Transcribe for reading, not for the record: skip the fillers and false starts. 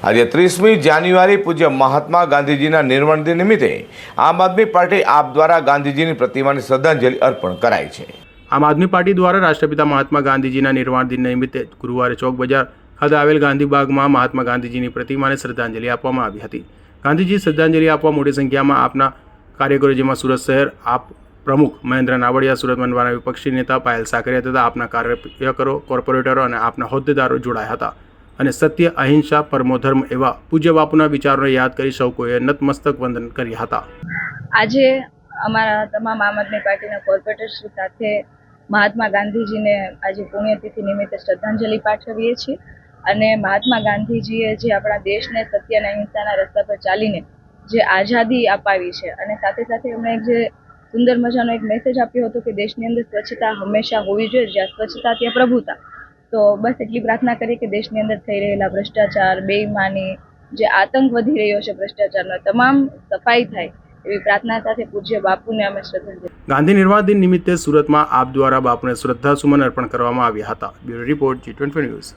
આજે 30મી જાન્યુઆરી પૂજ્ય મહાત્મા ગાંધીજીના નિર્વાણ દિન નિમિત્તે આમ આદમી પાર્ટી આપ દ્વારા ગાંધીજીની પ્રતિમાને શ્રદ્ધાંજલિ અર્પણ કરાઈ છે। આમ આદમી પાર્ટી દ્વારા રાષ્ટ્રપિતા મહાત્મા ગાંધીજીના નિર્વાણ દિન નિમિત્તે ગુરુવારે ચોક બજાર ખાતે આવેલ ગાંધીબાગમાં મહાત્મા ગાંધીજીની પ્રતિમાને શ્રદ્ધાંજલિ આપવામાં આવી હતી। ગાંધીજી શ્રદ્ધાંજલિ આપવા મોટી સંખ્યામાં આપના કાર્યકરો, જેમાં સુરત શહેર આપ પ્રમુખ મહેન્દ્ર નાવડિયા, સુરત મનપાના વિપક્ષી નેતા પાયલ સાકરિયા તથા આપના કાર્યકરો, કોર્પોરેટરો અને આપના હોદ્દેદારો જોડાયા હતા અને સત્ય, અહિંસા, પરમો ધર્મ એવા પૂજ્ય બાપુના વિચારોને યાદ કરી સૌ કોઈએ નતમસ્તક વંદન કર્યા હતા। આજે અમારા તમામ આમ આદમી પાર્ટીના કોર્પોરેટર્સ સાથે મહાત્મા ગાંધીજીને આજે પુણ્યતિથિ નિમિત્તે શ્રદ્ધાંજલિ પાઠવીએ છીએ અને મહાત્મા ગાંધીજીએ જે આપણા દેશને સત્ય અને અહિંસાના રસ્તા પર ચાલીને જે આઝાદી અપાવી છે અને સાથે સાથે એમણે જે સુંદર મજાનો એક મેસેજ આપ્યો હતો કે દેશની અંદર સ્વચ્છતા હંમેશા હોવી જોઈએ, જ્યાં સ્વચ્છતા ત્યાં પ્રભુતા। તો બસ એટલી પ્રાર્થના કરી કે દેશની અંદર થઈ રહેલા ભ્રષ્ટાચાર, બેઈમાની, જે આતંક વધી રહ્યો છે ભ્રષ્ટાચારનો, તમામ સફાઈ થાય એવી પ્રાર્થના સાથે પૂજ્ય બાપુને અમે શ્રદ્ધાંજલિ। ગાંધી નિર્વાણ દિન નિમિત્તે સુરતમાં આપ દ્વારા બાપુને શ્રદ્ધાસુમન અર્પણ કરવામાં આવ્યા હતા। Bureau report, G24 news.